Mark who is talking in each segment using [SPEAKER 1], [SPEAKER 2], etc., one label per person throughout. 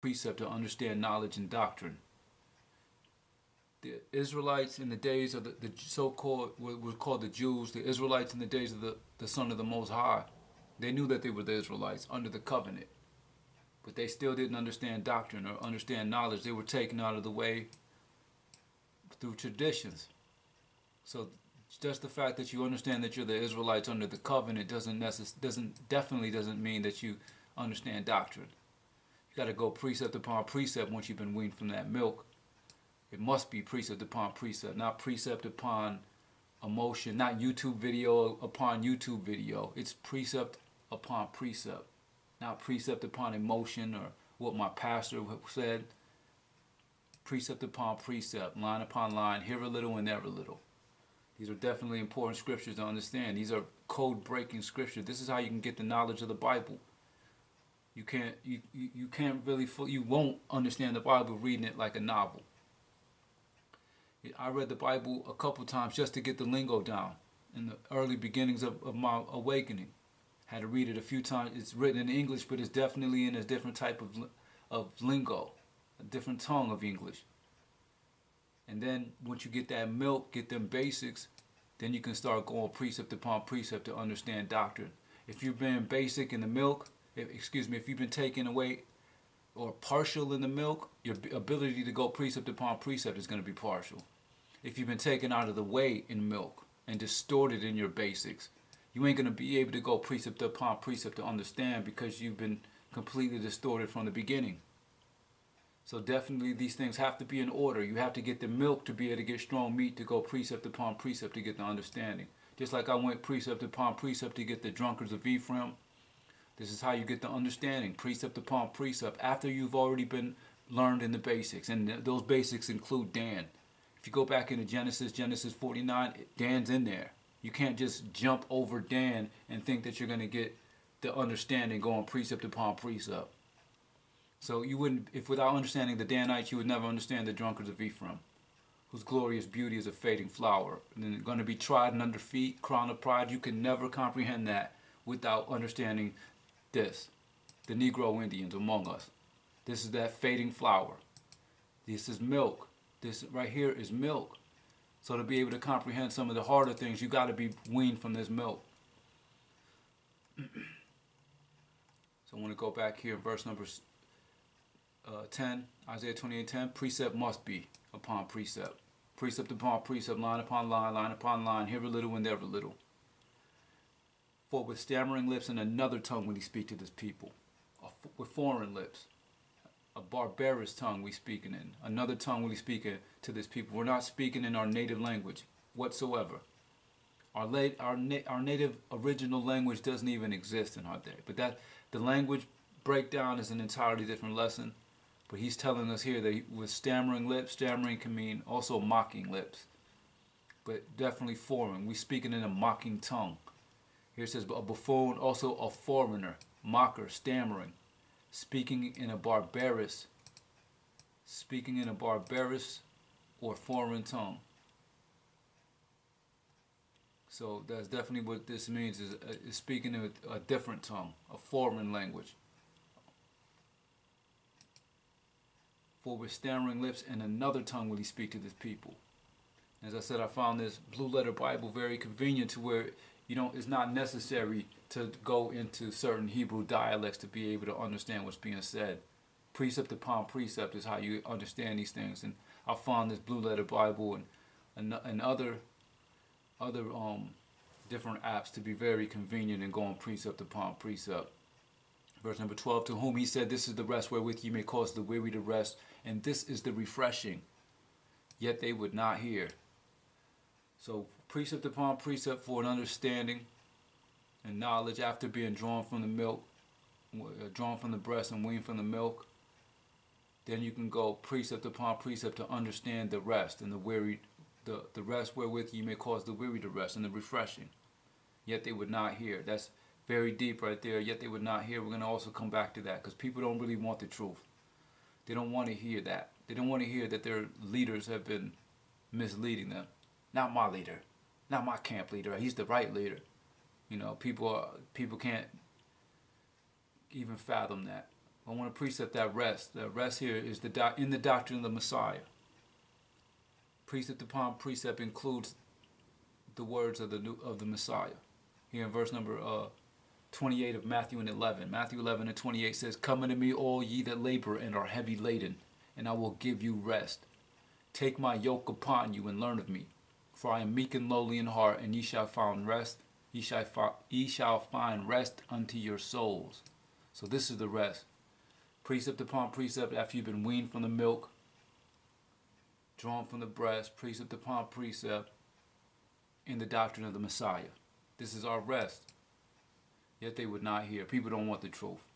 [SPEAKER 1] precept to understand knowledge and doctrine. The Israelites in the days of the so-called, what was called the Jews, the Israelites in the days of the Son of the Most High, they knew that they were the Israelites under the covenant. But they still didn't understand doctrine or understand knowledge. They were taken out of the way through traditions. So just the fact that you understand that you're the Israelites under the covenant definitely doesn't mean that you understand doctrine. You got to go precept upon precept once you've been weaned from that milk. It must be precept upon precept, not precept upon emotion, not YouTube video upon YouTube video. It's precept upon precept, not precept upon emotion or what my pastor said. Precept upon precept, line upon line, here a little and there a little. These are definitely important scriptures to understand. These are code-breaking scriptures. This is how you can get the knowledge of the Bible. You won't understand the Bible reading it like a novel. I read the Bible a couple times just to get the lingo down in the early beginnings of my awakening. Had to read it a few times. It's written in English, but it's definitely in a different type of lingo, a different tongue of English. And then once you get that milk, get them basics, then you can start going precept upon precept to understand doctrine. If you've been basic in the milk, if you've been taken away or partial in the milk, your ability to go precept upon precept is going to be partial. If you've been taken out of the way in milk and distorted in your basics, you ain't going to be able to go precept upon precept to understand because you've been completely distorted from the beginning. So definitely these things have to be in order. You have to get the milk to be able to get strong meat to go precept upon precept to get the understanding. Just like I went precept upon precept to get the drunkards of Ephraim, this is how you get the understanding, precept upon precept, after you've already been learned in the basics. And those basics include Dan. If you go back into Genesis 49, Dan's in there. You can't just jump over Dan and think that you're going to get the understanding going precept upon precept. So you wouldn't, if without understanding the Danites, you would never understand the drunkards of Ephraim, whose glorious beauty is a fading flower. And then going to be trodden under feet, crown of pride. You can never comprehend that without understanding this, the Negro Indians among us. This is that fading flower. This is milk. This right here is milk. So to be able to comprehend some of the harder things, you got to be weaned from this milk. So I want to go back here in verse number 10, Isaiah 28:10. Precept must be upon precept. Precept upon precept, line upon line, here a little and there a little. For with stammering lips and another tongue will he speak to this people. With foreign lips, a barbarous tongue we speaking in. Another tongue will he speak to this people. We're not speaking in our native language whatsoever. Our native original language doesn't even exist in our day. But the language breakdown is an entirely different lesson. But he's telling us here that with stammering lips, stammering can mean also mocking lips. But definitely foreign. We speaking in a mocking tongue. Here it says, a buffoon, also a foreigner, mocker, stammering, speaking in a barbarous or foreign tongue. So that's definitely what this means, is speaking in a different tongue, a foreign language. For with stammering lips and another tongue will he speak to this people. As I said, I found this Blue Letter Bible very convenient to where it's not necessary to go into certain Hebrew dialects to be able to understand what's being said. Precept upon precept is how you understand these things. And I found this Blue Letter Bible and other different apps to be very convenient in going precept upon precept. Verse number 12, to whom he said, this is the rest wherewith ye may cause the weary to rest, and this is the refreshing. Yet they would not hear. So precept upon precept for an understanding and knowledge after being drawn from the milk, drawn from the breast and weaned from the milk. Then you can go precept upon precept to understand the rest and the weary, the rest wherewith ye may cause the weary to rest, and the refreshing. Yet they would not hear. That's very deep right there. Yet they would not hear. We're going to also come back to that because people don't really want the truth. They don't want to hear that. They don't want to hear that their leaders have been misleading them. Not my leader. Not my camp leader. He's the right leader. People can't even fathom that. I want to precept that rest. The rest here is in the doctrine of the Messiah. Precept upon precept includes the words of the Messiah. Here in verse number 28 of Matthew and 11. Matthew 11 and 28 says, "Come unto me, all ye that labor and are heavy laden, and I will give you rest. Take my yoke upon you and learn of me, for I am meek and lowly in heart, and ye shall find rest. Ye shall find rest unto your souls." So this is the rest. Precept upon precept after you've been weaned from the milk, drawn from the breast, precept upon precept in the doctrine of the Messiah. This is our rest. Yet they would not hear. People don't want the truth.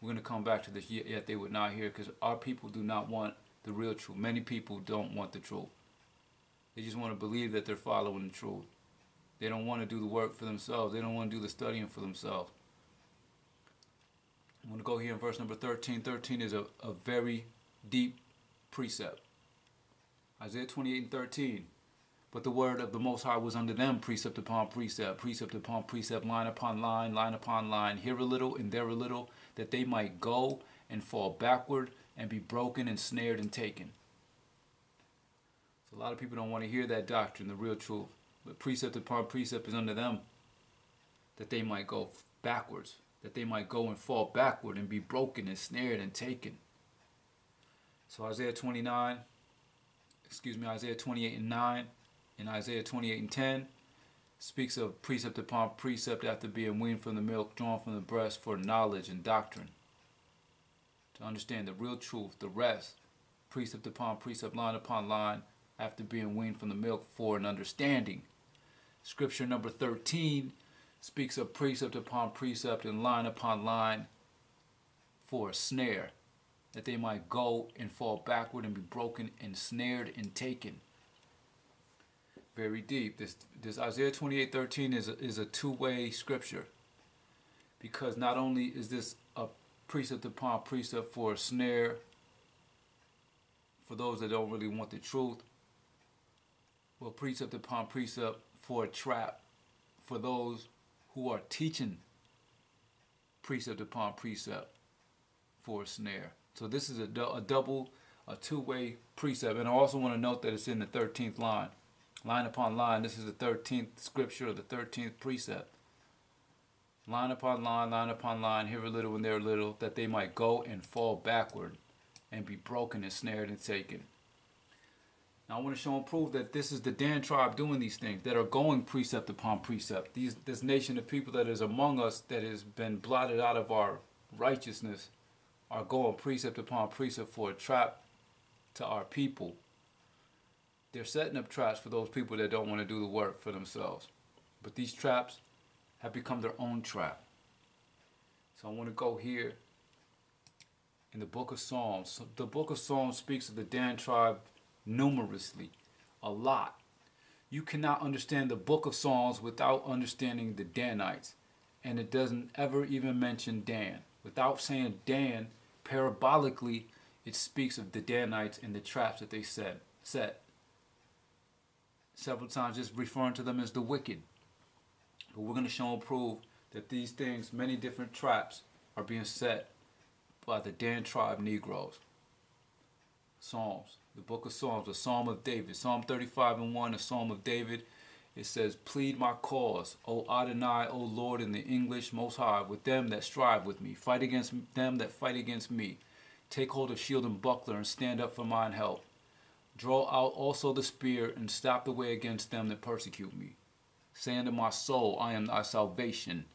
[SPEAKER 1] We're going to come back to this, yet they would not hear, because our people do not want the real truth. Many people don't want the truth. They just want to believe that they're following the truth. They don't want to do the work for themselves. They don't want to do the studying for themselves. I'm going to go here in verse number 13. 13 is a very deep precept. Isaiah 28 and 13. "But the word of the Most High was unto them, precept upon precept, line upon line, here a little and there a little, that they might go and fall backward and be broken and snared and taken." So a lot of people don't want to hear that doctrine, the real truth. But precept upon precept is unto them, that they might go backwards, that they might go and fall backward and be broken and snared and taken. So Isaiah 28 and 9 and Isaiah 28 and 10 speaks of precept upon precept after being weaned from the milk, drawn from the breast, for knowledge and doctrine. To understand the real truth, the rest, precept upon precept, line upon line, after being weaned from the milk, for an understanding. Scripture number 13 speaks of precept upon precept and line upon line for a snare, that they might go and fall backward and be broken and snared and taken. Very deep. This Isaiah 28:13 is a two-way scripture, because not only is this a precept upon precept for a snare for those that don't really want the truth, but precept upon precept for a trap for those who are teaching precept upon precept for a snare. So this is a two-way precept. And I also want to note that it's in the 13th line. Line upon line, this is the 13th scripture of the 13th precept. Line upon line, here a little and there a little, that they might go and fall backward and be broken and snared and taken. Now I want to show and prove that this is the Dan tribe doing these things, that are going precept upon precept. This nation of people that is among us, that has been blotted out of our righteousness, are going precept upon precept for a trap to our people. They're setting up traps for those people that don't want to do the work for themselves. But these traps have become their own trap. So I want to go here in the book of Psalms. So the book of Psalms speaks of the Dan tribe numerously, a lot. You cannot understand the book of Psalms without understanding the Danites. And it doesn't ever even mention Dan. Without saying Dan, parabolically, it speaks of the Danites and the traps that they set. Several times just referring to them as the wicked. But we're going to show and prove that these things, many different traps, are being set by the Dan tribe Negroes. Psalms, the book of Psalms, the Psalm of David, Psalm 35 and 1, the Psalm of David. It says, "Plead my cause, O Adonai, O Lord," in the English, "Most High, with them that strive with me. Fight against them that fight against me. Take hold of shield and buckler, and stand up for mine help. Draw out also the spear, and stop the way against them that persecute me. Say unto my soul, I am thy salvation.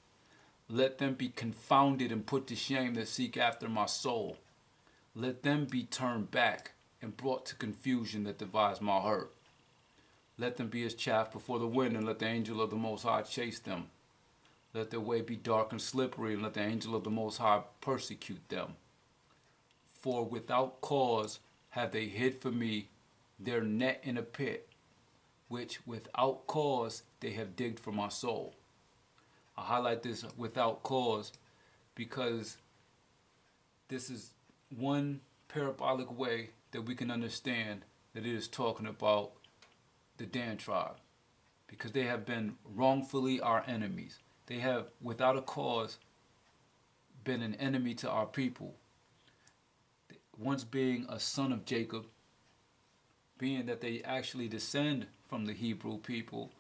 [SPEAKER 1] Let them be confounded and put to shame that seek after my soul. Let them be turned back and brought to confusion that devise my hurt. Let them be as chaff before the wind, and let the angel of the Most High chase them. Let their way be dark and slippery, and let the angel of the Most High persecute them. For without cause have they hid for me their net in a pit, which without cause they have digged for my soul." I highlight this without cause because this is one parabolic way that we can understand that it is talking about the Dan tribe, because they have been wrongfully our enemies. They have, without a cause, been an enemy to our people. once being a son of Jacob, being that they actually descend from the Hebrew people,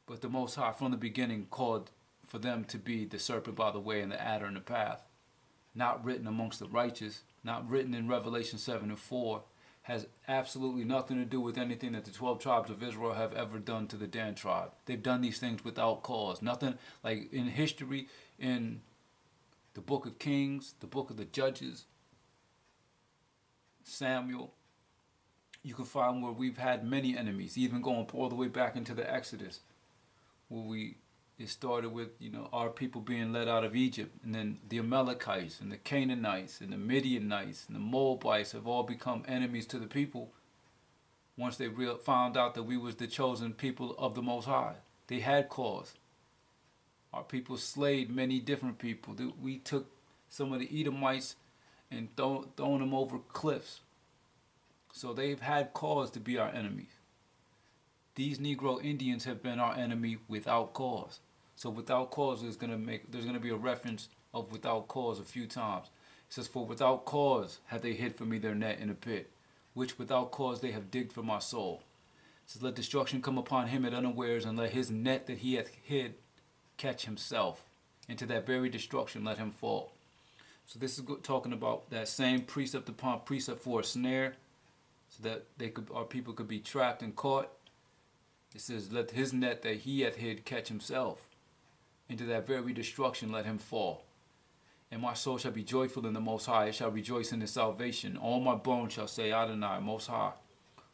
[SPEAKER 1] but the Most High from the beginning called for them to be the serpent by the way and the adder in the path, not written amongst the righteous, not written in Revelation 7 and 4, has absolutely nothing to do with anything that the 12 tribes of Israel have ever done to the Dan tribe. They've done these things without cause. Nothing like in history, in the book of Kings, the book of the Judges, Samuel, you can find where we've had many enemies, even going all the way back into the Exodus, where it started with, our people being led out of Egypt, and then the Amalekites and the Canaanites and the Midianites and the Moabites have all become enemies to the people once they found out that we was the chosen people of the Most High. They had cause. Our people slayed many different people. We took some of the Edomites and thrown them over cliffs. So they've had cause to be our enemies. These Negro Indians have been our enemy without cause. So without cause there's gonna be a reference of without cause a few times. It says, for without cause have they hid for me their net in a pit, which without cause they have digged for my soul. It says, let destruction come upon him at unawares, and let his net that he hath hid catch himself. Into that very destruction let him fall. So this is talking about that same precept upon precept for a snare, so that our people could be trapped and caught. It says, let his net that he hath hid catch himself. Into that very destruction let him fall. And my soul shall be joyful in the Most High. It shall rejoice in his salvation. All my bones shall say, Adonai, Most High,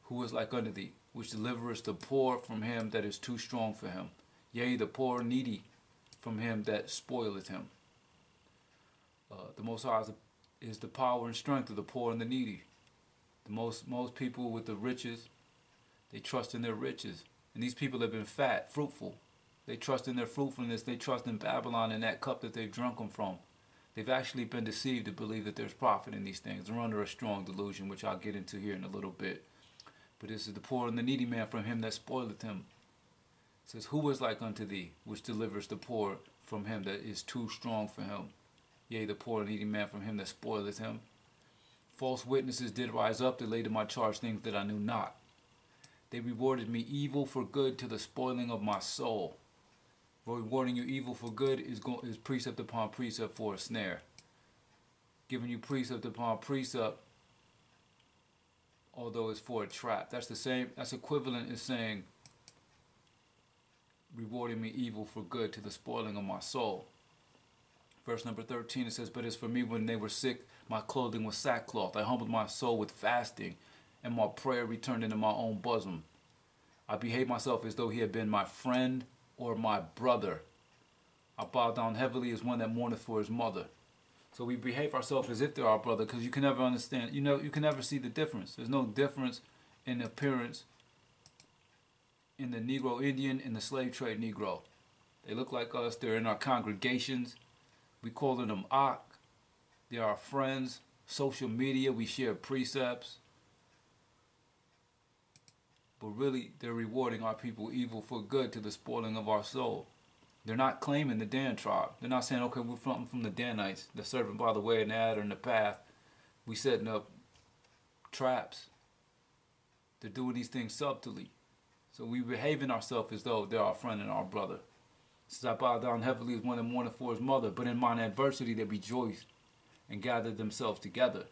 [SPEAKER 1] who is like unto thee, which deliverest the poor from him that is too strong for him. Yea, the poor and needy from him that spoileth him. The Most High is the power and strength of the poor and the needy. Most people with the riches, they trust in their riches. And these people have been fat, fruitful. They trust in their fruitfulness. They trust in Babylon and that cup that they've drunk them from. They've actually been deceived to believe that there's profit in these things. They're under a strong delusion, which I'll get into here in a little bit. But this is the poor and the needy man from him that spoileth him. It says, who is like unto thee, which delivers the poor from him that is too strong for him? Yea, the poor and needy man from him that spoileth him. False witnesses did rise up to lay to my charge things that I knew not. They rewarded me evil for good to the spoiling of my soul. Rewarding you evil for good is precept upon precept for a snare. Giving you precept upon precept, although it's for a trap. That's equivalent as saying, rewarding me evil for good to the spoiling of my soul. Verse number 13, it says, but as for me, when they were sick, my clothing was sackcloth. I humbled my soul with fasting, and my prayer returned into my own bosom. I behaved myself as though he had been my friend or my brother. I bow down heavily as one that mourneth for his mother. So we behave ourselves as if they're our brother, because you can never understand, you can never see the difference. There's no difference in appearance in the Negro Indian and the slave trade Negro. They look like us. They're in our congregations. We call them Ak. They're our friends. Social media, we share precepts. But really, they're rewarding our people evil for good to the spoiling of our soul. They're not claiming the Dan tribe. They're not saying, okay, we're from the Danites, the serpent by the way and the adder in the path. We setting up traps. They're doing these things subtly. So we behaving ourselves as though they're our friend and our brother. Since I bow down heavily as one that mourneth for his mother, but in mine adversity they rejoiced and gathered themselves together.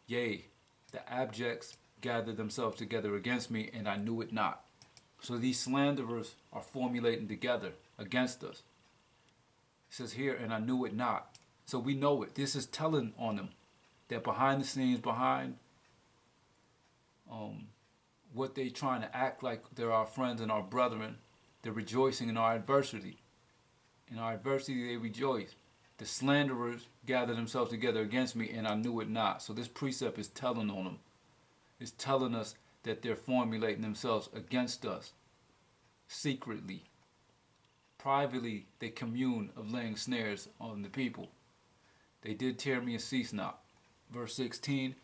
[SPEAKER 1] Yea, the abjects gathered themselves together against me, and I knew it not. So these slanderers are formulating together against us. It says here, and I knew it not. So we know it. This is telling on them that behind the scenes, behind what they trying to act like they're our friends and our brethren, they're rejoicing in our adversity. In our adversity they rejoice. The slanderers gathered themselves together against me, and I knew it not. So this precept is telling on them. It's telling us that they're formulating themselves against us secretly. Privately, they commune of laying snares on the people. They did tear me and cease not. Verse 16,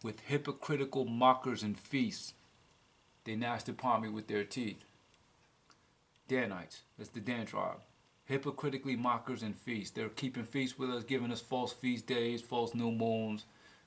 [SPEAKER 1] with hypocritical mockers and feasts, they gnashed upon me with their teeth. Danites, that's the Dan tribe. hypocritically mockers and feasts. They're keeping feasts with us, giving us false feast days, false new moons,